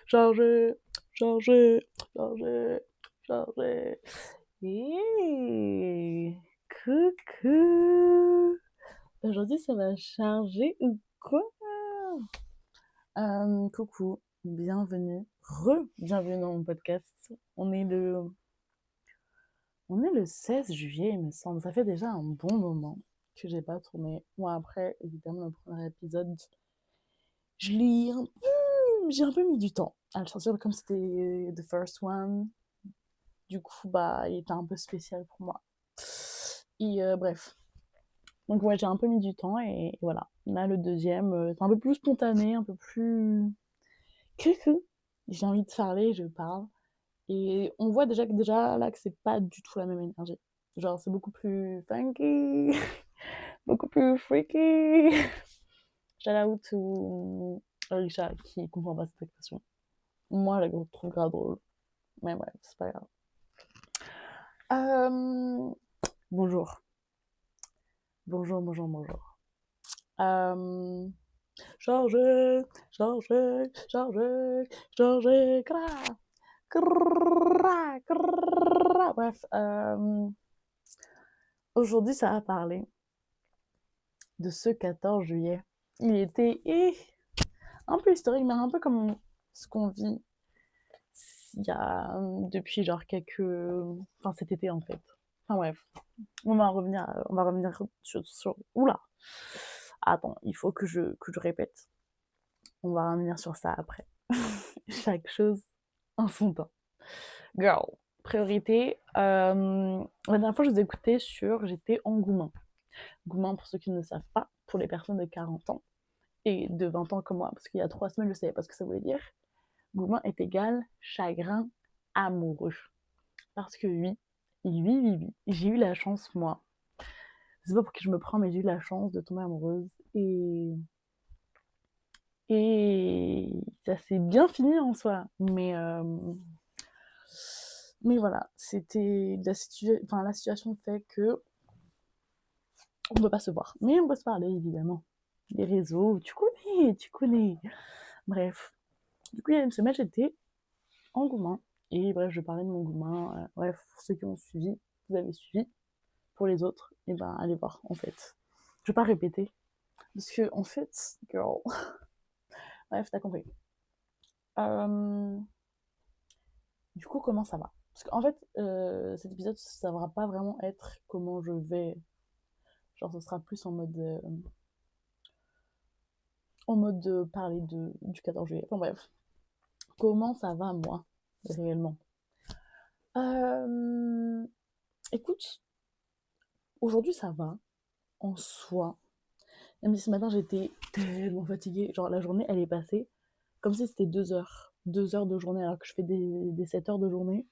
chargé, chargé, chargé, chargé. Hey, coucou. Aujourd'hui, ça va charger ou quoi? Coucou, bienvenue, re-bienvenue dans mon podcast. On est le 16 juillet, il me semble. Ça fait déjà un bon moment que j'ai pas tourné. Moi, après, évidemment, le premier épisode, je l'ai un j'ai un peu mis du temps à le sortir comme c'était the first one. Du coup, bah, il était un peu spécial pour moi. Et bref. Donc, ouais, j'ai un peu mis du temps et voilà. Là, le deuxième, c'est un peu plus spontané, un peu plus. Que. J'ai envie de parler, je parle. Et on voit déjà là que c'est pas du tout la même énergie. Genre, c'est beaucoup plus funky, beaucoup plus freaky. Shout out to Alicia qui comprend pas cette expression. Moi, je la trouve grave drôle. Mais ouais, c'est pas grave. Euh, Bonjour. Bonjour, bonjour, bonjour. Chargé, chargé, chargé, chargé, bref, aujourd'hui, ça va parler de ce 14 juillet. Il était un peu historique, mais un peu comme ce qu'on vit il y a depuis genre enfin cet été en fait. Enfin bref, on va revenir sur. Oula. Attends, il faut que je répète. On va revenir sur ça après. Chaque chose en son temps. Girl, priorité. La dernière fois, je vous ai écouté j'étais en Goumin. Goumin, pour ceux qui ne le savent pas, pour les personnes de 40 ans et de 20 ans comme moi, parce qu'il y a 3 semaines, je ne savais pas ce que ça voulait dire. Goumin est égal chagrin amoureux. Parce que oui, j'ai eu la chance, moi. Je sais pas pour qui je me prends, mais j'ai eu la chance de tomber amoureuse. Et ça s'est bien fini en soi. Mais voilà, c'était la situation fait que on ne peut pas se voir. Mais on peut se parler, évidemment. Les réseaux, tu connais. Bref. Du coup, il y a une semaine, j'étais en Goumin. Et bref, je parlais de mon Goumin. Bref, pour ceux qui ont suivi, vous avez suivi. Pour les autres, et ben allez voir, en fait. Je vais pas répéter. Parce que, en fait, girl. Bref, t'as compris. Euh, Du coup, comment ça va? Parce qu'en fait, cet épisode, ça va pas vraiment être comment je vais. Genre, ce sera plus en mode de parler du 14 juillet. Enfin bref, comment ça va moi, réellement? Euh, Écoute, aujourd'hui ça va, en soi. Même si ce matin j'étais tellement fatiguée, genre la journée elle est passée comme si c'était 2 heures. 2 heures de journée alors que je fais des 7 heures de journée.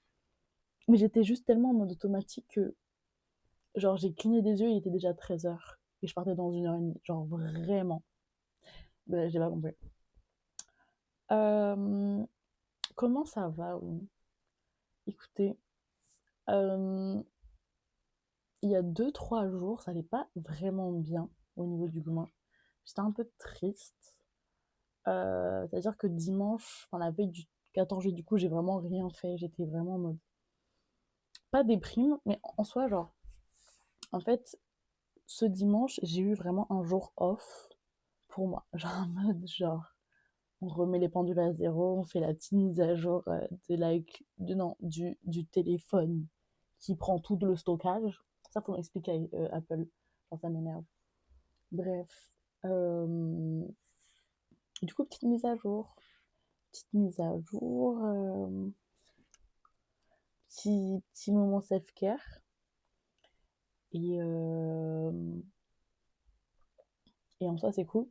Mais j'étais juste tellement en mode automatique que, genre, j'ai cligné des yeux, il était déjà 13 heures. Et je partais dans 1 heure et demie. Genre, vraiment. Ben, j'ai pas compris. Euh, Comment ça va, oui. Écoutez, euh, il y a 2, 3 jours, ça allait pas vraiment bien au niveau du Goumin. J'étais un peu triste. C'est-à-dire que dimanche, enfin la veille du 14 juillet, du coup, j'ai vraiment rien fait. J'étais vraiment en mode. Pas déprime, mais en soi, genre, en fait, ce dimanche, j'ai eu vraiment un jour off pour moi. Genre, en mode, genre, on remet les pendules à zéro, on fait la petite mise à jour non, du téléphone qui prend tout le stockage. Ça, faut m'expliquer Apple. Genre, ça m'énerve. Bref. Du coup, petite mise à jour. Petite mise à jour. Petit moment self-care. Et, euh, et en soi, c'est cool.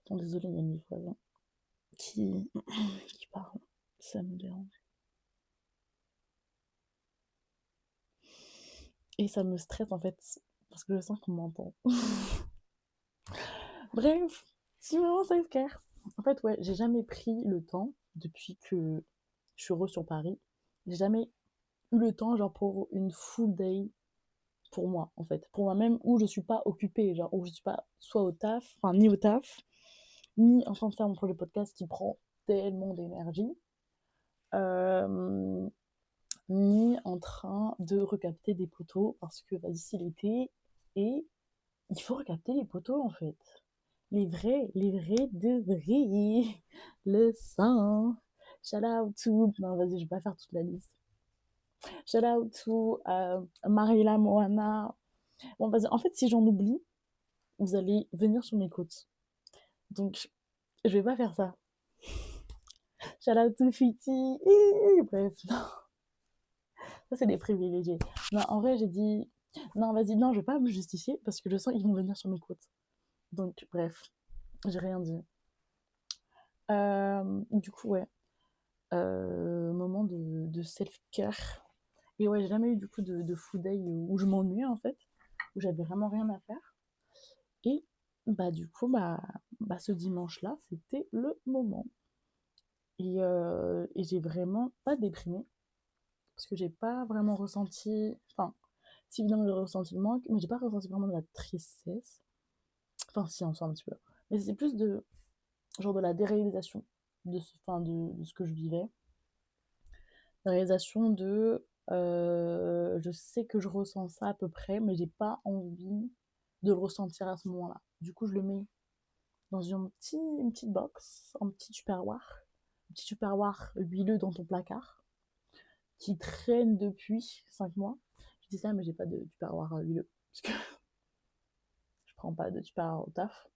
Bon, désolé, il y a mes voisins qui, qui parlent. Ça me dérange. Et ça me stresse en fait, parce que je sens qu'on m'entend. Bref, petit moment self-care. En fait, ouais, j'ai jamais pris le temps depuis que je suis sur Paris. J'ai jamais eu le temps, genre, pour une full day pour moi, en fait. Pour moi-même, où je suis pas occupée, genre, où je suis pas soit au taf, enfin, ni au taf, ni en train de faire mon projet podcast qui prend tellement d'énergie, euh, ni en train de recapter des poteaux parce que vas-y, c'est l'été et il faut recapter les poteaux en fait. Les vrais de vrais. Le sang. Shout out to. Non, vas-y, je vais pas faire toute la liste. Shout out to Marila Moana. Bon, vas-y, en fait, si j'en oublie, vous allez venir sur mes côtes. Donc, je vais pas faire ça. Shout out to Fiti. Bref, non. Ça, c'est des privilégiés. Non, en vrai, j'ai dit. Non, vas-y, non, je vais pas me justifier parce que je sens qu'ils vont venir sur mes côtes. Donc, bref, j'ai rien dit. Du coup, ouais. Moment de self-care. Et ouais, j'ai jamais eu du coup de full day où je m'ennuyais en fait, où j'avais vraiment rien à faire. Et bah du coup, ce dimanche-là, c'était le moment. Et j'ai vraiment pas déprimé, parce que j'ai pas vraiment ressenti. Enfin, si évidemment j'ai ressenti le manque, mais j'ai pas ressenti vraiment de la tristesse. Enfin, si, en soi, un petit peu. Mais c'est plus de genre de la déréalisation de ce que je vivais. La réalisation de je sais que je ressens ça à peu près, mais j'ai pas envie de le ressentir à ce moment-là. Du coup, je le mets dans une petite box, un petit tupperware huileux dans ton placard, qui traîne depuis 5 mois. Je dis ça, mais j'ai pas de tupperware huileux, parce que je prends pas de tupperware au taf.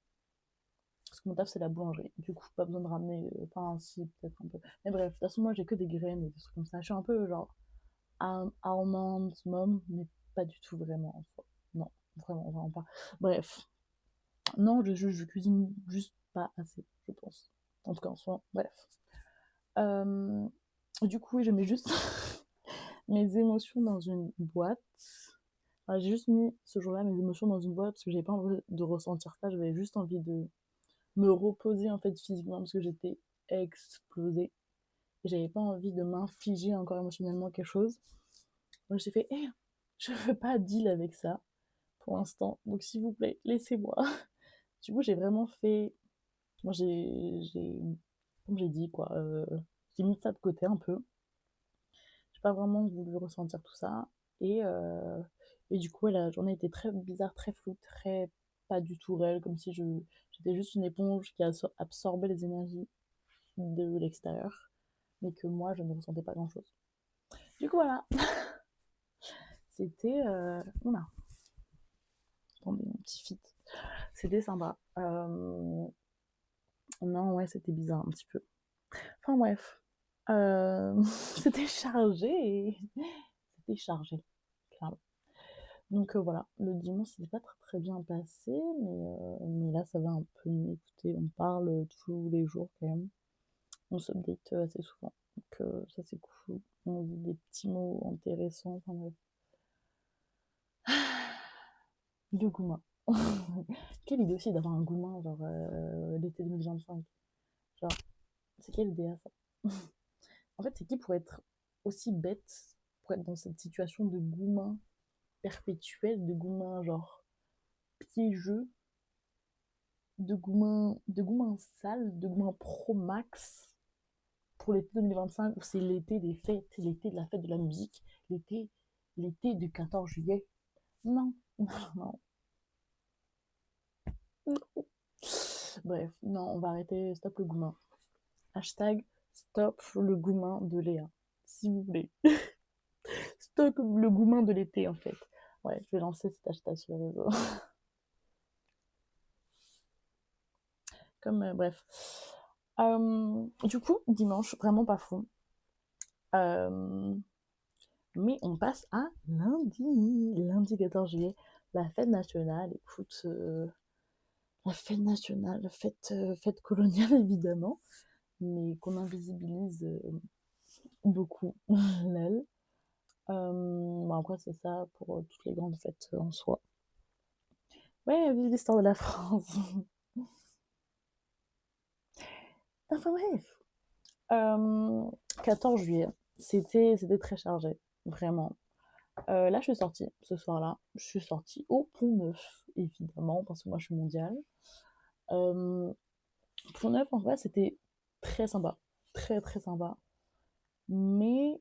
Parce que mon taf, c'est la boulangerie. Du coup, pas besoin de ramener. Enfin, si, peut-être un peu. Mais bref, de toute façon, moi, j'ai que des graines et des trucs comme ça. Je suis un peu genre almond mom, mais pas du tout vraiment en soi. Non, vraiment pas. Bref, non, je cuisine juste pas assez, je pense. En tout cas, en soi, bref. Euh, du coup, oui, je mets juste mes émotions dans une boîte. Enfin, j'ai juste mis ce jour-là mes émotions dans une boîte parce que j'avais pas envie de ressentir ça. J'avais juste envie de me reposer en fait physiquement parce que j'étais explosée. Et j'avais pas envie de m'infliger encore émotionnellement quelque chose. Donc j'ai fait, je veux pas deal avec ça pour l'instant. Donc s'il vous plaît, laissez-moi. Du coup, j'ai vraiment fait. Moi, comme j'ai dit, quoi, j'ai mis ça de côté un peu. J'ai pas vraiment voulu ressentir tout ça. Et, euh, et du coup, ouais, la journée était très bizarre, très floue, très pas du tout réelle, comme si j'étais juste une éponge qui absorbait les énergies de l'extérieur, mais que moi, je ne ressentais pas grand-chose. Du coup, voilà, c'était. Oula, attendez, mon petit fit. C'était sympa. Non, ouais, c'était bizarre un petit peu. Enfin bref, c'était chargé. C'était chargé, clairement. Donc voilà, le dimanche, c'était pas très, très bien passé, mais là, ça va un peu mieux. Écoutez, on parle tous les jours quand même. On s'update assez souvent. Donc ça, c'est cool. On dit des petits mots intéressants. Enfin bref. Le gourmand. Quelle idée aussi d'avoir un gourmand, genre l'été 2025. Genre, c'est quelle idée à ça? En fait, c'est qui pour être aussi bête, pour être dans cette situation de gourmand perpétuel, de gourmand genre piégeux, de gourmand sale, de gourmand pro max pour l'été 2025 où c'est l'été des fêtes, l'été de la fête de la musique, l'été, l'été du 14 juillet. Non, non, non. Bref, non, on va arrêter. Stop le gourmand. Hashtag stop le gourmand de Léa. S'il vous plaît. Stop le gourmand de l'été, en fait. Ouais, je vais lancer cet hashtag sur les réseaux. Comme, bref. Du coup, dimanche, vraiment pas fou. Mais on passe à lundi 14 juillet, la fête nationale. Écoute, la fête nationale, fête coloniale évidemment, mais qu'on invisibilise beaucoup. Lol. Bon, après, c'est ça pour toutes les grandes fêtes en soi. Ouais, vive l'histoire de la France. Enfin bref. 14 juillet, c'était très chargé, vraiment. Là, je suis sortie ce soir-là. Je suis sortie au Pont Neuf, évidemment, parce que moi, je suis mondiale. Euh, Pont-Neuf, en vrai, c'était très sympa. Très, très sympa. Mais,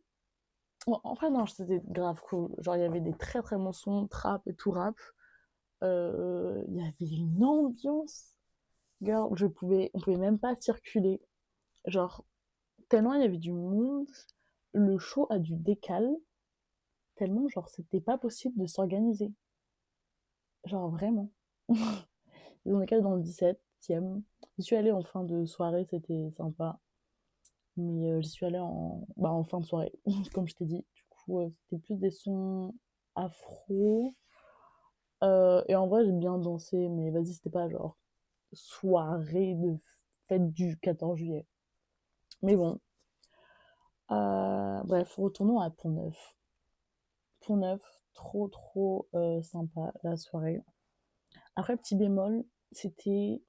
bon, en fait, non, c'était grave cool. Genre, il y avait des très, très bons sons, trap et tout rap. Il y avait une ambiance. Girl, on pouvait même pas circuler. Genre, tellement il y avait du monde, le show a dû décaler, tellement, genre, c'était pas possible de s'organiser. Genre, vraiment. Ils ont décalé dans le 17e. J'y suis allée en fin de soirée, c'était sympa. Mais j'y suis allée en fin de soirée, comme je t'ai dit. Du coup, c'était plus des sons afro. Et en vrai, j'ai bien dansé, mais vas-y, c'était pas genre soirée de fête du 14 juillet. Mais bon, bref, retournons à Pont-Neuf. Pont-Neuf, trop trop sympa la soirée. Après, petit bémol, c'était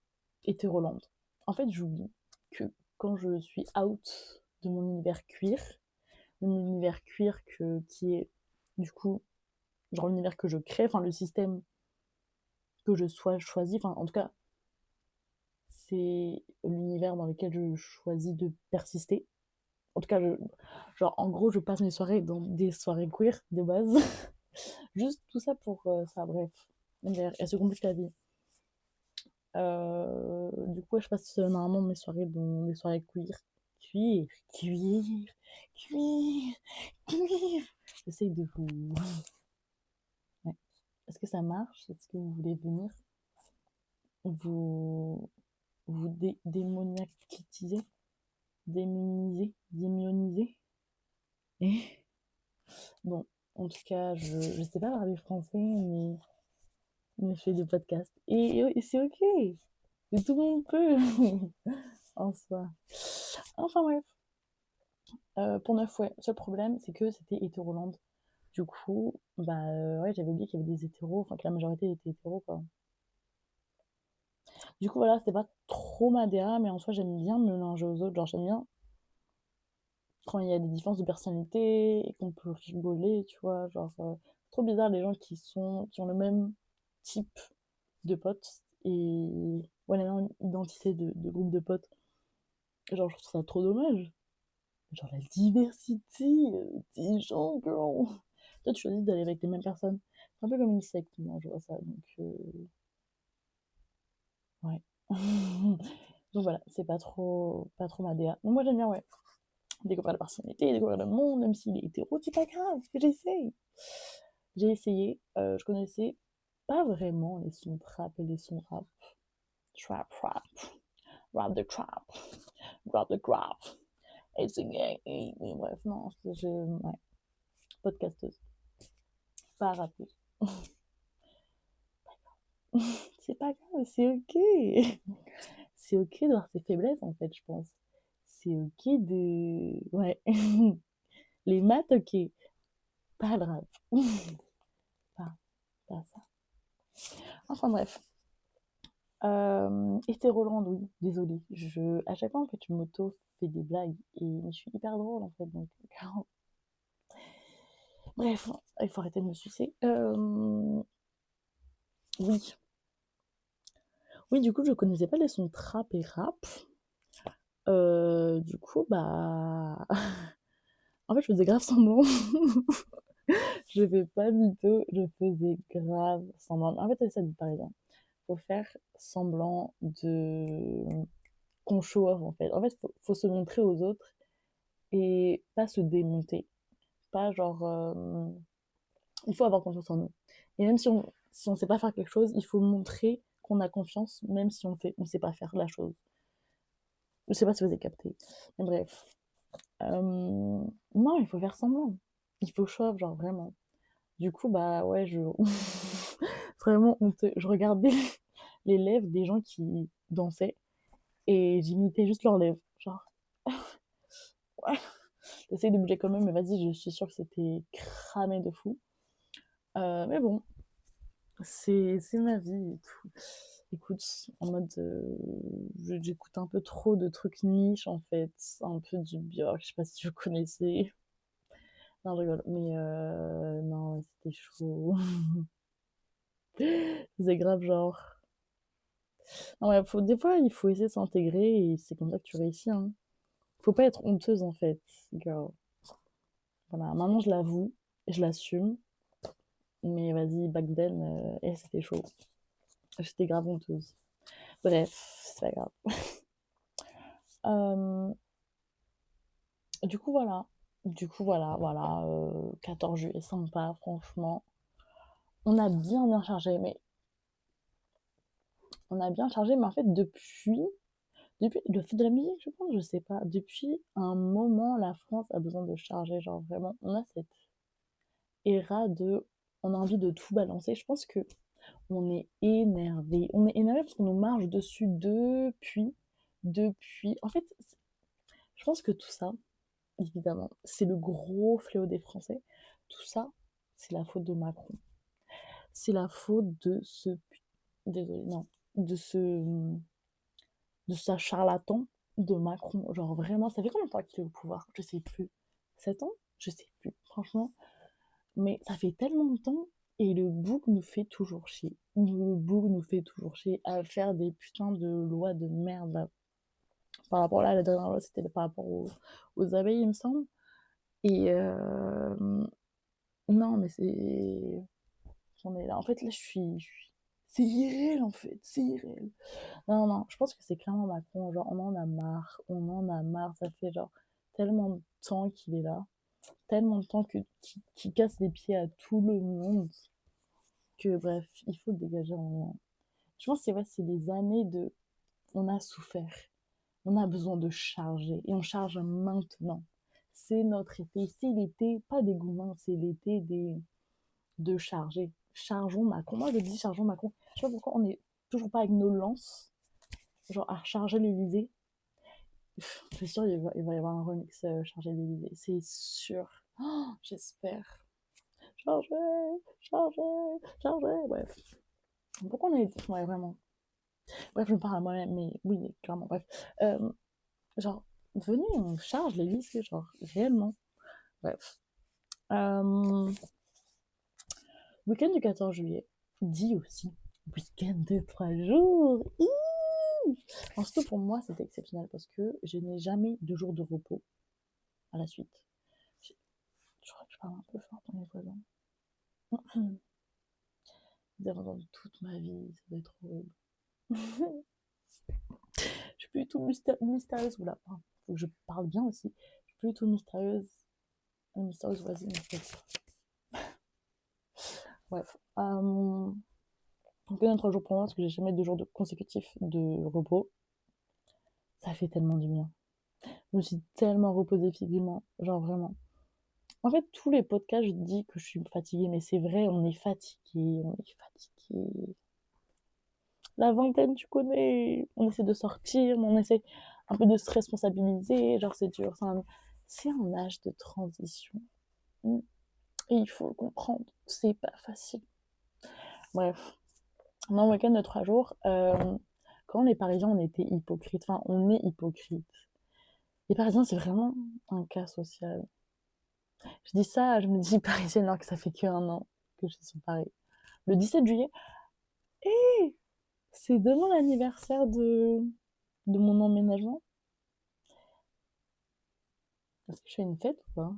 Hétéroland. En fait, j'oublie que quand je suis out de mon univers queer qui est du coup genre l'univers que je crée, enfin le système que je sois choisi, enfin en tout cas c'est l'univers dans lequel je choisis de persister. En tout cas, genre en gros, je passe mes soirées dans des soirées queer de base. Juste tout ça pour ça, bref. Elle se complique la vie. Du coup, ouais, je passe normalement mes soirées dans des soirées queer. Queer, queer, queer, queer. J'essaye de vous. Ouais. Est-ce que ça marche? Est-ce que vous voulez venir vous, démoniaquitiser? Démioniser? Et bon, en tout cas, je sais pas parler français, mais je fais des podcasts. Et c'est ok. Et tout le monde peut. En soi. Enfin bref. Pour 9, ouais. Seul problème, c'est que c'était hétéroland. Du coup, bah ouais, j'avais oublié qu'il y avait des hétéros, enfin que la majorité était hétéro, quoi. Du coup, voilà, c'était pas trop ma DA, mais en soi, j'aime bien me mélanger aux autres. Genre, j'aime bien quand il y a des différences de personnalité et qu'on peut rigoler, tu vois. Genre, c'est trop bizarre les gens qui ont le même type de potes et ouais, la même identité de groupe de potes. Genre, je trouve ça trop dommage. Genre, la diversité des gens, girl. Toi, tu choisis d'aller avec les mêmes personnes. C'est un peu comme une secte, moi, je vois ça. Donc, ouais. Donc voilà, c'est pas trop ma DA. Donc moi, j'aime bien, ouais, découvrir la personnalité, découvrir le monde, même s'il est hétéro, c'est pas grave, j'essaye. J'ai essayé, je connaissais pas vraiment les sons trap et les sons rap. Trap, rap, rap the trap, rap the crap, it's a gang, mais bref, non, ouais, podcasteuse, pas rappeuse. C'est pas grave, c'est ok. C'est ok d'avoir ses faiblesses, en fait, je pense. C'est ok de... Ouais. Les maths, ok. Pas le rap. Pas, pas ça. Enfin bref. Hétéroland, oui, désolée. À chaque fois, en fait, je m'auto fais des blagues et je suis hyper drôle, en fait. Donc, bref, il faut arrêter de me sucer. Oui. Oui, du coup, je connaissais pas les sons trap et rap. Du coup, bah... En fait, je faisais grave semblant. Je fais pas du tout, je faisais grave semblant. En fait, c'est ça, par exemple. Faut faire semblant de qu'on show off, en fait. En fait, faut se montrer aux autres et pas se démonter. Pas genre. Il faut avoir confiance en nous. Et même si on sait pas faire quelque chose, il faut montrer qu'on a confiance, même si on sait pas faire la chose. Je sais pas si vous avez capté. Mais bref. Non, il faut faire semblant. Il faut show off, genre vraiment. Du coup, bah ouais, vraiment honteux. Je regardais les lèvres des gens qui dansaient et j'imitais juste leurs lèvres. Genre, ouais. J'essaye de bouger quand même, mais vas-y, je suis sûre que c'était cramé de fou. Mais bon, c'est ma vie et tout. Écoute, en mode, j'écoute un peu trop de trucs niches en fait, un peu du Björk, je sais pas si vous connaissez. Non, je rigole, mais non, ouais, c'était chaud. C'est grave genre. Non, ouais, des fois, il faut essayer de s'intégrer et c'est comme ça que tu réussis, hein. Faut pas être honteuse, en fait, girl. Voilà, maintenant je l'avoue, je l'assume, mais vas-y, back then, c'était chaud. J'étais grave honteuse. Bref, c'est pas grave. Euh, du coup, voilà. Voilà. 14 juillet, sympa, franchement. On a bien chargé, mais en fait, depuis le feu de la musique, je pense, je sais pas. Depuis un moment, la France a besoin de charger, genre vraiment, on a cette on a envie de tout balancer. Je pense que on est énervé. On est énervé parce qu'on nous marche dessus depuis. En fait, je pense que tout ça, évidemment, c'est le gros fléau des Français. Tout ça, c'est la faute de Macron. C'est la faute désolé, non, de ce, de ce charlatan de Macron. Genre vraiment, ça fait combien de temps qu'il est au pouvoir? Je sais plus. 7 ans? Je sais plus. Franchement, mais ça fait tellement de temps et le bouc nous fait toujours chier. Le bouc nous fait toujours chier à faire des putains de lois de merde. Là. Par rapport là, la dernière loi, c'était par rapport aux abeilles, il me semble. Et non, mais c'est. J'en ai là. En fait, là, c'est irréel, en fait. C'est irréel. Non, je pense que c'est clairement Macron. Genre, on en a marre. On en a marre. Ça fait genre tellement de temps qu'il est là. Tellement de temps qu'il casse les pieds à tout le monde. Que bref, il faut le dégager en moment. Je pense que c'est des années de. On a souffert. On a besoin de charger. Et on charge maintenant. C'est notre été. C'est l'été, pas des gourmands, c'est l'été de charger. Chargeons Macron. Moi, je dis chargeons Macron. Je sais pas pourquoi on n'est toujours pas avec nos lances, genre à charger l'Elysée. C'est sûr, il va y avoir un remix charger l'Elysée. C'est sûr. Oh, j'espère. Charger, charger, charger. Bref. Pourquoi on est. Ouais, vraiment. Bref, je me parle à moi-même, mais oui, clairement, bref. Euh, genre, venez, on charge les lycées, genre, réellement. Bref. Euh, Week-end du 14 juillet, dit aussi week-end de 3 jours. En surtout pour moi, c'était exceptionnel parce que je n'ai jamais 2 jours de repos à la suite. Je crois que je parle un peu fort pour mes voisins. Ils avaient entendu toute ma vie, ça doit être horrible. Je suis plus du tout mystérieuse. Oula, faut que je parle bien aussi. Je suis plus du tout mystérieuse voisine. Bref. Donc, 3 jours pour moi parce que j'ai jamais 2 jours consécutifs de repos. Ça fait tellement du bien. Je me suis tellement reposée physiquement. Genre vraiment. En fait, tous les podcasts, je dis que je suis fatiguée, mais c'est vrai, on est fatigué, on est fatigué. La vingtaine, tu connais, on essaie de sortir, mais on essaie un peu de se responsabiliser, genre c'est dur, c'est un âge de transition. Et il faut le comprendre, c'est pas facile. Bref, un week-end de 3 jours, quand les Parisiens, on était hypocrites, enfin, on est hypocrites. Les Parisiens, c'est vraiment un cas social. Je dis ça, je me dis parisienne alors que ça fait qu'un an que je suis sur Paris. Le 17 juillet, hé, c'est demain l'anniversaire de mon emménagement. Est-ce que je fais une fête ou pas?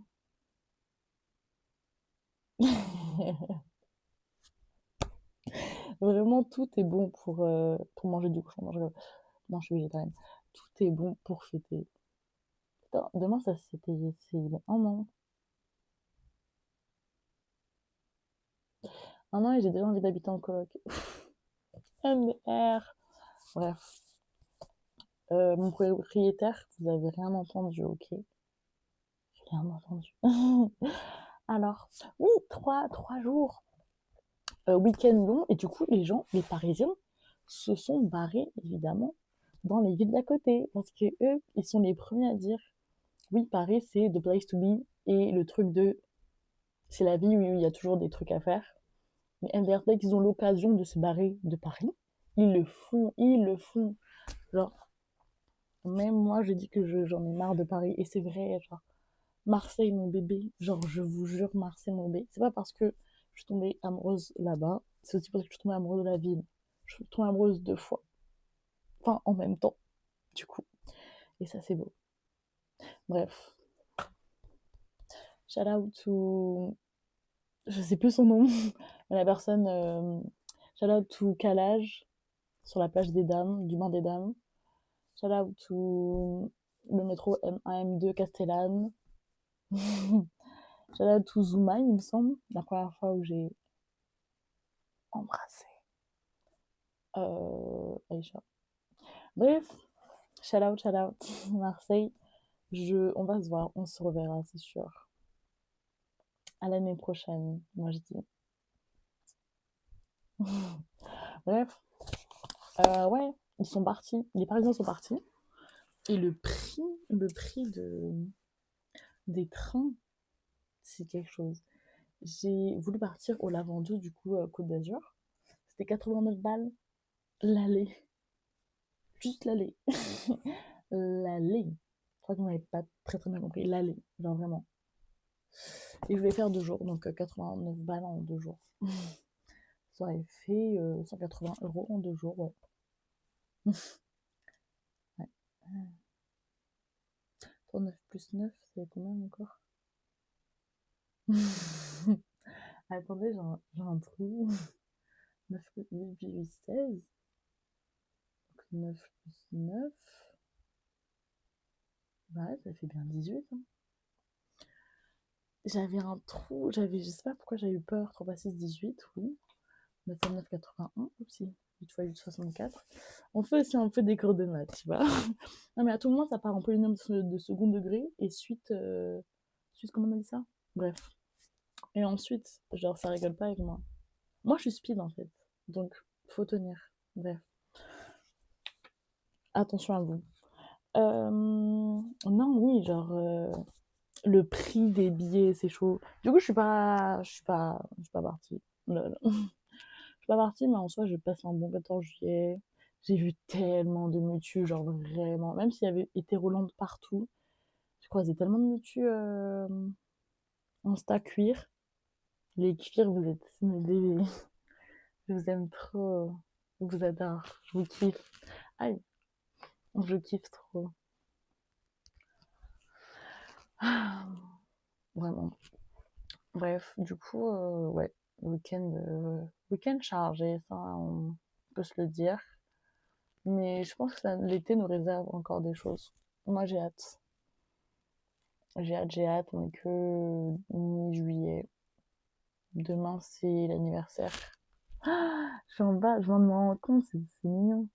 Vraiment, tout est bon pour manger du cochon. Non, je suis végétarienne. Tout est bon pour fêter. Putain, demain, c'est un an. Un an et j'ai déjà envie d'habiter en coloc. MDR. Bref. Mon propriétaire, vous avez rien entendu, ok? Rien entendu. Alors, oui, trois jours, week-end long, et du coup, les Parisiens, se sont barrés, évidemment, dans les villes d'à côté, parce que eux, ils sont les premiers à dire, oui, Paris, c'est the place to be, et le truc c'est la vie où il y a toujours des trucs à faire. Mais dès qu'ils ont l'occasion de se barrer de Paris, ils le font. Genre, même moi, je dis que j'en ai marre de Paris, et c'est vrai, genre, Marseille, mon bébé. Genre, je vous jure, Marseille, mon bébé. C'est pas parce que je suis tombée amoureuse là-bas, c'est aussi parce que je suis tombée amoureuse de la ville. Je suis tombée amoureuse 2 fois. Enfin, en même temps, du coup. Et ça, c'est beau. Bref. Shout out to... Je sais plus son nom. La personne... shout out to Calage, sur la plage des Dames, du Bain des Dames. Shout out to le métro AM2 Castellane. Shout out to Zuma, il me semble, la première fois où j'ai embrassé Aïcha. Bref, shout out, Marseille. On va se voir, on se reverra, c'est sûr. À l'année prochaine, moi je dis. Bref, ouais, ils sont partis. Les Parisiens sont partis. Et le prix des trains, c'est quelque chose. J'ai voulu partir au Lavandou, du coup, Côte d'Azur. C'était 89 balles l'aller. Juste l'aller. L'aller. Je crois qu'on n'avait pas très très bien compris. L'aller, genre vraiment. Et je voulais faire 2 jours, donc 89 balles en 2 jours. Ça aurait fait 180 € en 2 jours, ouais. Ouais. 39 plus 9, c'est combien encore? Attendez, j'ai un trou. 9 plus 8, 16. Donc 9 plus 9. Bah ouais, ça fait bien 18. Hein. J'avais un trou, je sais pas pourquoi j'ai eu peur. 3 6, 18, oui. 9 x 9, 81. Oupsie. 8 x 8, 64. On fait aussi un peu des cours de maths, tu vois. Non, mais à tout moment, ça part en polynôme de second degré. Et suite, comment on a dit ça? Bref. Et ensuite, genre, ça rigole pas avec moi. Moi, je suis speed, en fait. Donc, faut tenir. Bref. Attention à vous. Non, oui, genre, le prix des billets, c'est chaud. Du coup, je suis pas partie. Lol. Je suis pas partie, mais en soi, j'ai passé un bon 14 juillet. J'ai vu tellement de mutus, genre vraiment. Même s'il y avait été Roland partout, j'ai croisé tellement de mutus Insta cuir. Les cuirs, vous êtes mes bébés. Je vous aime trop. Je vous adore. Je vous kiffe. Aïe, je kiffe trop. Vraiment. Bref, du coup, ouais, week-end chargé, ça, on peut se le dire. Mais je pense que l'été nous réserve encore des choses. Moi, j'ai hâte. J'ai hâte, j'ai hâte. On est que mi-juillet. Demain, c'est l'anniversaire. Je suis en bas, je viens de me rendre compte, c'est mignon.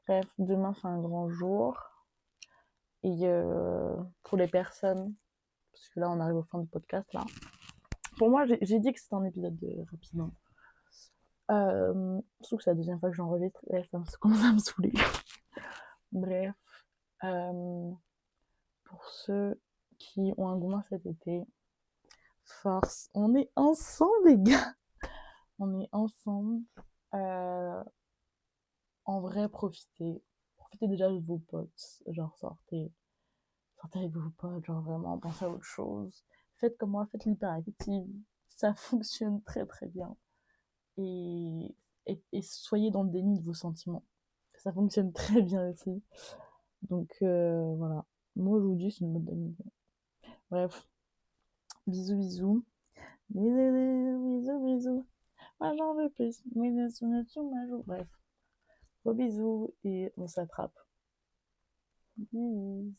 Bref, demain, c'est un grand jour. Et pour les personnes, parce que là, on arrive au fin du podcast, là. Pour moi, j'ai dit que c'était un épisode rapide. Hein. Surtout que c'est la deuxième fois que j'enregistre et ça commence à me saouler. Bref, euh, pour ceux qui ont un gourmand cet été, force, on est ensemble les gars. On est ensemble. Euh, En vrai, profitez. Profitez déjà de vos potes. Genre sortez avec vos potes, genre vraiment, pensez à autre chose. Faites comme moi, faites l'hyperactive. Ça fonctionne très très bien. Et, et soyez dans le déni de vos sentiments. Ça fonctionne très bien aussi. Donc voilà. Moi, je vous dis, c'est une bonne idée. Bref, bisous, bisous. Bisous, bisous, bisous. Moi, j'en veux plus. Bref, gros bisous et on s'attrape. Bisous.